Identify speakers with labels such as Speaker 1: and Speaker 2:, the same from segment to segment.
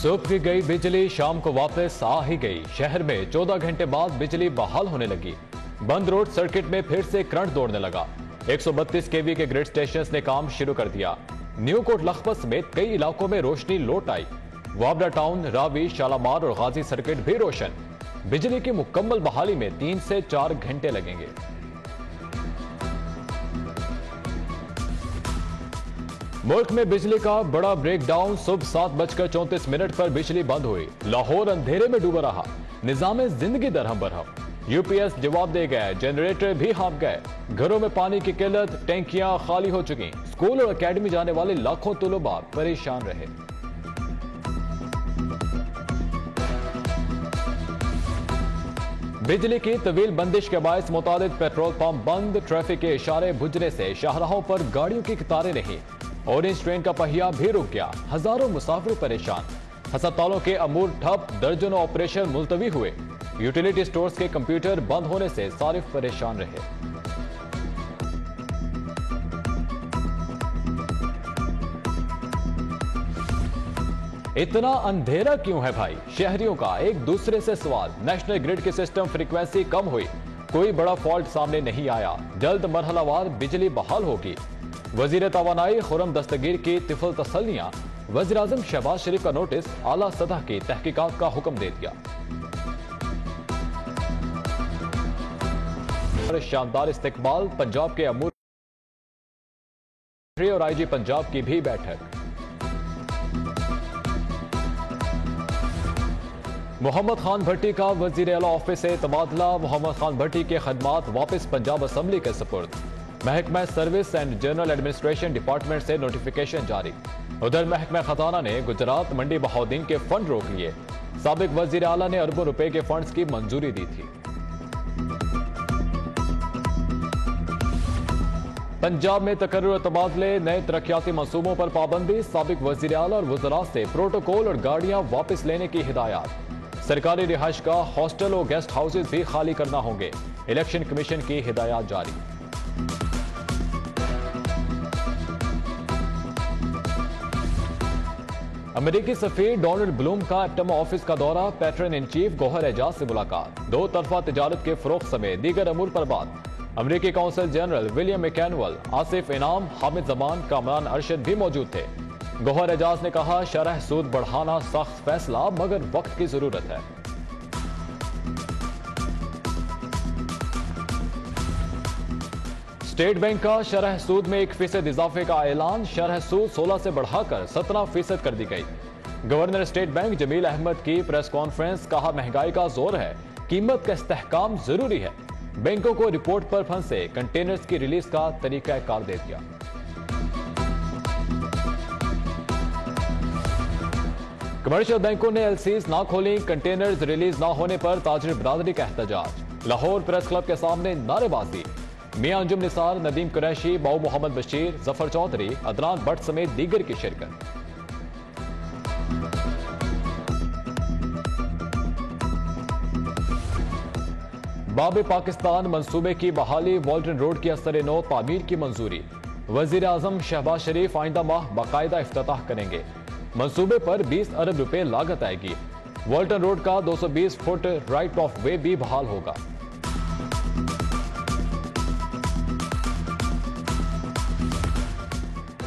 Speaker 1: सुबह की गई बिजली शाम को वापस आ ही गई। शहर में 14 घंटे बाद बिजली बहाल होने लगी। बंद रोड सर्किट में फिर से करंट दौड़ने लगा। 132 केवी के ग्रिड स्टेशंस ने काम शुरू कर दिया। न्यू कोट लखपत समेत कई इलाकों में रोशनी लौट आई। वाबरा टाउन, रावी, शालामार और गाजी सर्किट भी रोशन। बिजली की मुकम्मल बहाली में 3 से 4 घंटे लगेंगे। मुल्क में बिजली का बड़ा ब्रेकडाउन। सुबह 7:34 पर बिजली बंद हुई। लाहौर अंधेरे में डूबा रहा। निजाम जिंदगी दरहम बरहम। यूपीएस जवाब दे गए, जनरेटर भी हाँफ गए। घरों में पानी की किल्लत, टैंकियां खाली हो चुकी। स्कूल और एकेडमी जाने वाले लाखों तलबा परेशान रहे। बिजली की तवील बंदिश के बायस मुतादिद पेट्रोल पंप बंद। ट्रैफिक के इशारे बुझने से शाहराहों पर गाड़ियों की कतारें नहीं। ऑरेंज ट्रेन का पहिया भी रुक गया। हजारों मुसाफिर परेशान। अस्पतालों के अमूर ठप, दर्जनों ऑपरेशन मुलतवी हुए। यूटिलिटी स्टोर्स के कंप्यूटर बंद होने से सारिफ परेशान रहे। इतना अंधेरा क्यों है भाई? शहरियों का एक दूसरे से सवाल। नेशनल ग्रिड की सिस्टम फ्रीक्वेंसी कम हुई, कोई बड़ा फॉल्ट सामने नहीं आया। जल्द मरहलावार बिजली बहाल होगी। वजीर तवानाई खुर्रम दस्तगीर की तिफल तसल्लियां। वजीर आजम शहबाज शरीफ का नोटिस, आला सतह की तहकीकात का हुक्म दे दिया। शानदार इस्तेकबाल। पंजाब के अमूर और आईजी पंजाब की भी बैठक। मोहम्मद खान भट्टी का वजीर आला ऑफिस से तबादला। मोहम्मद खान भट्टी के खदमात वापस पंजाब असम्बली के सपुर्द। महकमा service and general administration department से नोटिफिकेशन जारी। उधर महकमा खजाना ने गुजरात मंडी बहाउद्दीन के फंड रोक लिए। साबिक वजीर आला ने अरबों रुपए के फंड्स की मंजूरी दी थी। पंजाब में तकर्रुर तबादले, नए तरक्याती मंसूबों पर पाबंदी। साबिक वजीर आला और वज़रा से प्रोटोकॉल और गाड़ियां वापस लेने की हिदायत। सरकारी रिहाइश का हॉस्टल और गेस्ट हाउसेज भी खाली करना होंगे। इलेक्शन कमीशन की हिदायत जारी। अमेरिकी सफीर डोनाल्ड ब्लूम का एटम ऑफिस का दौरा। Patron in chief Gohar Ijaz से मुलाकात। दो तरफा तिजारत के फरोख समेत दीगर अमूर पर बात। अमेरिकी काउंसिल जनरल विलियम मैकेनवेल, आसिफ इनाम, हामिद जमान, कामरान अरशद भी मौजूद थे। गौहर एजाज ने कहा, शरह सूद बढ़ाना सख्त फैसला मगर वक्त की जरूरत है। स्टेट बैंक का शरह सूद में 1% इजाफे का ऐलान। शरह सूद 16 से बढ़ाकर 17% कर दी गई। Governor State Bank Jameel Ahmad की प्रेस कॉन्फ्रेंस। कहा, महंगाई का जोर है, कीमत का इस्तेहकाम जरूरी है। बैंकों को रिपोर्ट पर फंसे कंटेनर्स की रिलीज का तरीका कार दे दिया। कमर्शियल बैंकों ने एलसीज ना खोली। कंटेनर्स रिलीज ना होने पर ताजिर बरादरी का एहतजाज। लाहौर प्रेस क्लब के सामने नारेबाजी। मियां अंजुम निसार, नदीम कुरैशी, बाऊ मोहम्मद बशीर, जफर चौधरी, अदनान भट्ट समेत दीगर की शिरकत। बाब पाकिस्तान मंसूबे की बहाली। वॉल्टन रोड की असर नौ तामीर की मंजूरी। वजीर आजम शहबाज शरीफ आइंदा माह बाकायदा इफ्तिताह करेंगे। मंसूबे पर 20 अरब रुपए लागत आएगी। वॉल्टन रोड का 220 फुट राइट ऑफ वे भी बहाल होगा।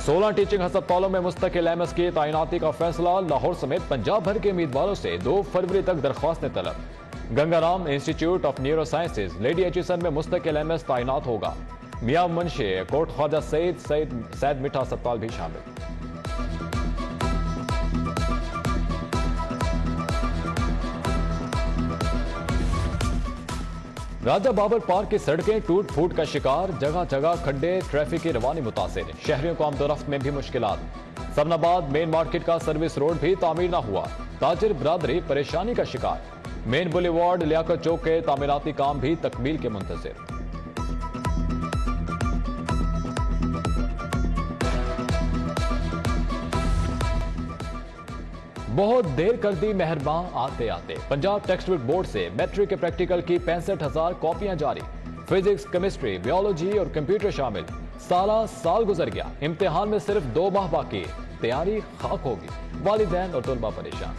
Speaker 1: सोलह टीचिंग अस्पतालों में मुस्तकिल एमएस की तैनाती का फैसला। लाहौर समेत पंजाब भर के उम्मीदवारों से 2 फरवरी तक दरख्वास्तें तलब। Gangaram institute of neuro sciences, lady Aitchison में मुस्तकिल एमएस तैनात होगा। मियां मुंशे, कोट ख्वाजा सैयद मिठा अस्पताल भी शामिल। राजा बाबर पार्क की सड़कें टूट फूट का शिकार। जगह जगह खड्डे, ट्रैफिक की रवानी मुतासिर। शहरियों को आमदोरफ्त में भी मुश्किलात। सबनाबाद मेन मार्केट का सर्विस रोड भी तामीर न हुआ। ताजिर बरादरी परेशानी का शिकार। मेन बुलेवार्ड, लियाकत चौक के तामीराती काम भी तकमील के मुंतजिर। बहुत देर कर दी मेहरबान आते आते। पंजाब टेक्स्ट बुक बोर्ड से मैट्रिक के प्रैक्टिकल की 65,000 कॉपियां जारी। फिजिक्स, केमिस्ट्री, बायोलॉजी और कंप्यूटर शामिल। साल गुजर गया, इम्तिहान में सिर्फ 2 माह बाकी। तैयारी खाक होगी, वालिदैन और तलबा परेशान।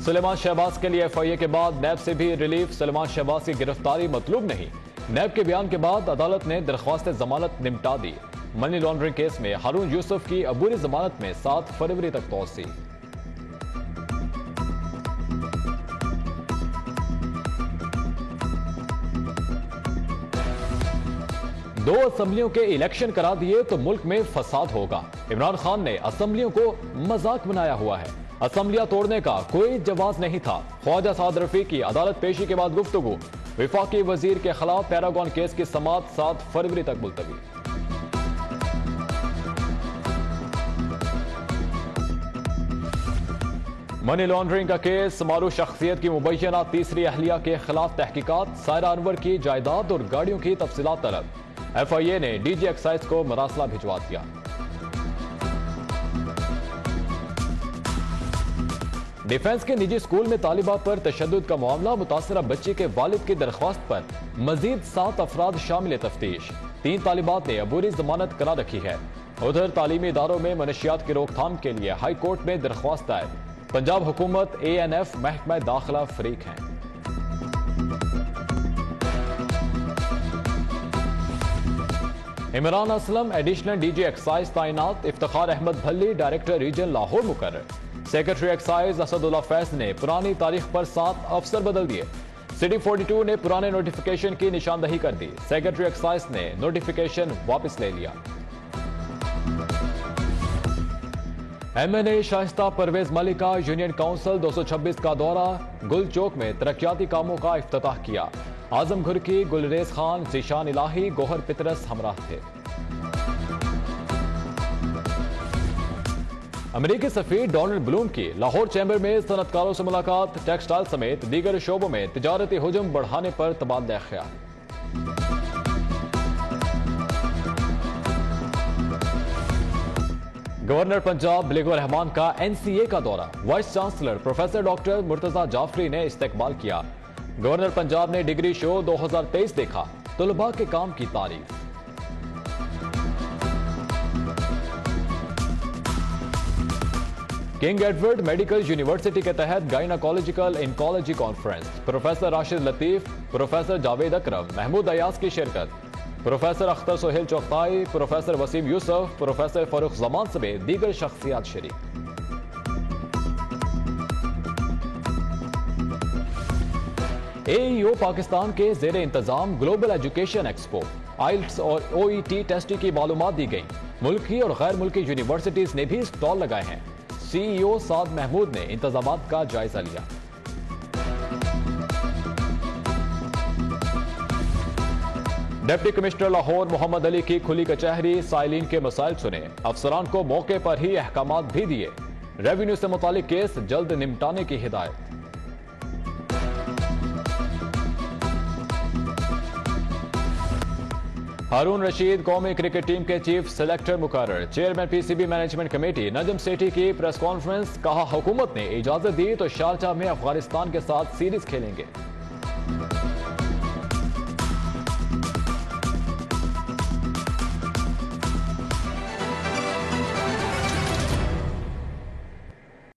Speaker 1: सुलेमान शहबाज के लिए FIA के बाद नैब से भी रिलीफ। सुलेमान शहबाज की गिरफ्तारी मतलूब नहीं। नैब के बयान के बाद अदालत ने दरख्वास्त जमानत निपटा दी। मनी लॉन्ड्रिंग केस में हारून यूसुफ की अबूरी जमानत में 7 फरवरी तक तौसी। दो असम्बलियों के इलेक्शन करा दिए तो मुल्क में फसाद होगा। इमरान खान ने असम्बलियों को मजाक बनाया हुआ है। असम्बलियां तोड़ने का कोई जवाब नहीं था। ख्वाजा साद रफी की अदालत पेशी के बाद गुफ्तगू। विफाकी वजीर के खिलाफ पैरागॉन केस की समाअत 7 फरवरी तक मुलतवी। मनी लॉन्ड्रिंग का केस, मारूफ शख्सियत की मुबैना तीसरी अहलिया के खिलाफ तहकीकात। सायरा अनवर की जायदाद और गाड़ियों की तफसीलात तलब। FIA ने DG एक्साइज को मरासला भिजवा दिया। डिफेंस के निजी स्कूल में तालिबा पर तशद्दुद का मामला, मुतासरा बच्ची के वालिद की दरख्वास्त पर मजीद 7 अफराद शामिल तफ्तीश। 3 तालिबात ने अबूरी जमानत करा रखी है। उधर तालीमी इदारों में मनशियात की रोकथाम के लिए हाई कोर्ट में दरख्वास्त दायर। पंजाब हुकूमत, ANF, महकमा दाखिला फरीक हैं। Imran Aslam additional DG excise तैनात। इफ्तिखार अहमद भल्ली डायरेक्टर रीजन लाहौर मुकर्रर। सेक्रेटरी एक्साइज असदुल्ला फैज ने पुरानी तारीख पर 7 अफसर बदल दिए। सिटी 42 ने पुराने नोटिफिकेशन की निशानदही कर दी। सेक्रेटरी एक्साइज ने नोटिफिकेशन वापस ले लिया। MNA शाइस्ता परवेज मलिका यूनियन काउंसिल 226 का दौरा। गुल चौक में तरक्याती कामों का इफ्तिताह किया। आजम घुरकी, गुलरेज खान, जीशान इलाही, गोहर पितरस हमराह थे। अमेरिकी सफीर डोनाल्ड ब्लूम की लाहौर चैम्बर में सनतकारों से मुलाकात। टेक्सटाइल समेत दीगर शोबों में तिजारती हुजूम बढ़ाने पर तबादला ख्याल। गवर्नर पंजाब बिलावल रहमान का NCA का दौरा। Vice chancellor professor doctor Murtaza Jafri ने इस्तकबाल किया। गवर्नर पंजाब ने डिग्री शो 2023 देखा। तलबा के काम की तारीफ। किंग एडवर्ड मेडिकल यूनिवर्सिटी के तहत gynaecological oncology conference. Professor Rashid Latif, professor Javed Akram, Mahmood Ayaz की शिरकत। Professor Akhtar Sohail Chughtai, professor Waseem Yusuf, professor Farooq Zaman समेत दीगर शख्सियात शरीक। AEO पाकिस्तान के जेर इंतजाम ग्लोबल एजुकेशन एक्सपो, IELTS और OET टेस्ट की मालूमात दी गई। मुल्की और गैर मुल्की यूनिवर्सिटीज ने भी स्टॉल लगाए हैं। CEO साद महमूद ने इंतजामात का जायजा लिया। डिप्टी कमिश्नर लाहौर मोहम्मद अली की खुली कचहरी। साइलिन के मसाइल सुने। अफसरान को मौके पर ही अहकामात भी दिए। रेवेन्यू से मुतालिक केस जल्द निपटाने की हिदायत। हारून रशीद कौमी क्रिकेट टीम के चीफ सेलेक्टर मुकर्रर। Chairman PCB management committee Najam Sethi की प्रेस कॉन्फ्रेंस। कहा हुकूमत ने इजाजत दी तो शारजाह में अफगानिस्तान के साथ सीरीज खेलेंगे।